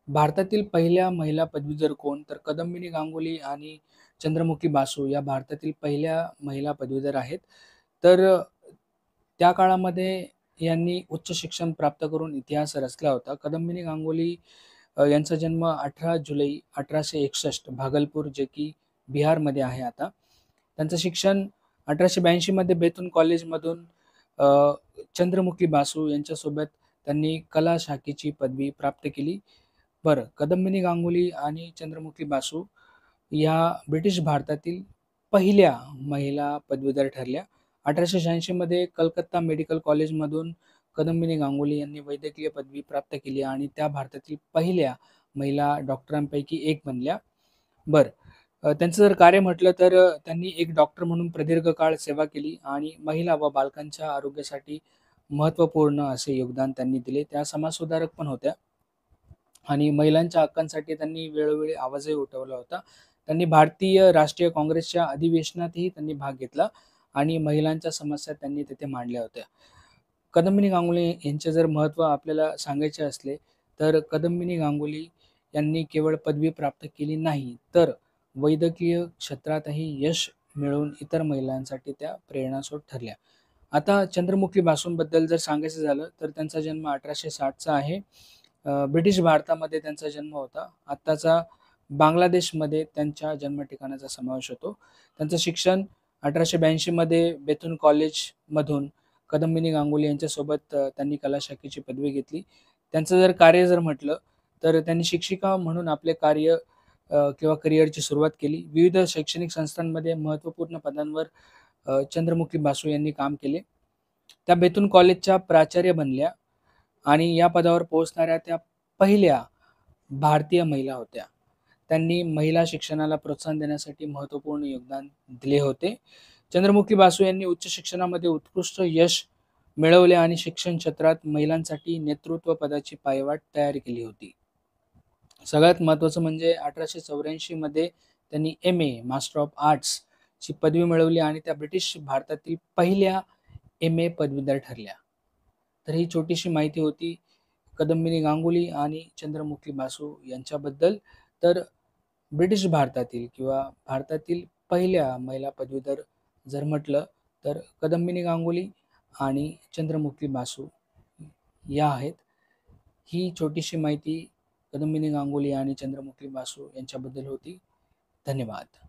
भारतातील पहिल्या महिला पदवीधर कोण? तर कदंबिनी गांगुली आणि चंद्रमुखी बासू या भारतातील पहिल्या महिला पदवीधर आहेत. तर त्या काळामध्ये यांनी उच्च शिक्षण प्राप्त करून इतिहास रचला होता. कदंबिनी गांगुली यांचा जन्म 18 जुलै 1861 भागलपूर जे की बिहारमध्ये आहे आता. त्यांचं शिक्षण 1882 मध्ये बेतून कॉलेजमधून अ, चंद्रमुखी बासू यांच्यासोबत त्यांनी कला शाखेची पदवी प्राप्त केली. बरं, कदंबिनी गांगुली आणि चंद्रमुखी बासू या ब्रिटिश भारतातील पहिल्या महिला पदवीधर ठरल्या. 1886 मध्ये कलकत्ता मेडिकल कॉलेजमधून कदंबिनी गांगुली यांनी वैद्यकीय पदवी प्राप्त केली आणि त्या भारतातील पहिल्या महिला डॉक्टरांपैकी एक बनल्या. बरं, त्यांचं जर कार्य म्हटलं तर त्यांनी एक डॉक्टर म्हणून प्रदीर्घ काळ सेवा केली आणि महिला व बालकांच्या आरोग्यासाठी महत्त्वपूर्ण असे योगदान त्यांनी दिले. त्या समाजसुधारक पण होत्या. आणि महिलांच्या हक्कांसाठी त्यांनी वेळोवेळी आवाजही उठवला होता. त्यांनी भारतीय राष्ट्रीय काँग्रेसच्या अधिवेशनातही त्यांनी भाग घेतला आणि महिलांच्या समस्या त्यांनी तिथे मांडल्या होत्या. कदंबिनी गांगुली यांचे जर महत्त्व आपल्याला सांगायचे असले, तर कदंबिनी गांगुली यांनी केवळ पदवी प्राप्त केली नाही, तर वैद्यकीय क्षेत्रातही यश मिळवून इतर महिलांसाठी त्या प्रेरणास्रोत ठरल्या. आता चंद्रमुखी बासूंबद्दल जर सांगायचं झालं, तर त्यांचा जन्म 1860 चा आहे. ब्रिटिश भारतामध्ये त्यांचा जन्म होता. आत्ताचा बांगलादेशमध्ये त्यांच्या जन्मठिकाणाचा समावेश होतो. त्यांचं शिक्षण 1882 मध्ये बेथून कॉलेजमधून कदंबिनी गांगुली यांच्यासोबत त्यांनी कला शाखेची पदवी घेतली. त्यांचं जर कार्य जर म्हटलं, तर त्यांनी शिक्षिका म्हणून आपले कार्य किंवा करिअरची सुरुवात केली. विविध शैक्षणिक संस्थांमध्ये महत्त्वपूर्ण पदांवर चंद्रमुखी बासू यांनी काम केले. त्या बेतून कॉलेजच्या प्राचार्य बनल्या आणि या पदावर पोहोचणाऱ्या त्या पहिल्या भारतीय महिला होत्या. त्यांनी महिला शिक्षणाला प्रोत्साहन देण्यासाठी महत्त्वपूर्ण योगदान दिले होते. चंद्रमुखी बासू यांनी उच्च शिक्षणामध्ये उत्कृष्ट यश मिळवले आणि शिक्षण क्षेत्रात महिलांसाठी नेतृत्व पदाची पायवाट तयार केली होती. सगळ्यात महत्त्वाचं म्हणजे 1884 मध्ये त्यांनी एम.ए. मास्टर ऑफ आर्ट्स ची पदवी मिळवली आणि त्या ब्रिटिश भारतातील पहिल्या एम.ए. पदवीधर ठरल्या. तर ही छोटीशी माहिती होती कदंबिनी गांगुली आणि चंद्रमुखी बासू यांच्याबद्दल. तर ब्रिटिश भारतातील किंवा भारतातील पहिल्या महिला पदवीधर जर म्हटलं, तर कदंबिनी गांगुली आणि चंद्रमुखी बासू या आहेत. ही छोटीशी माहिती कदंबिनी गांगुली आणि चंद्रमुखी बासू यांच्याबद्दल होती. धन्यवाद.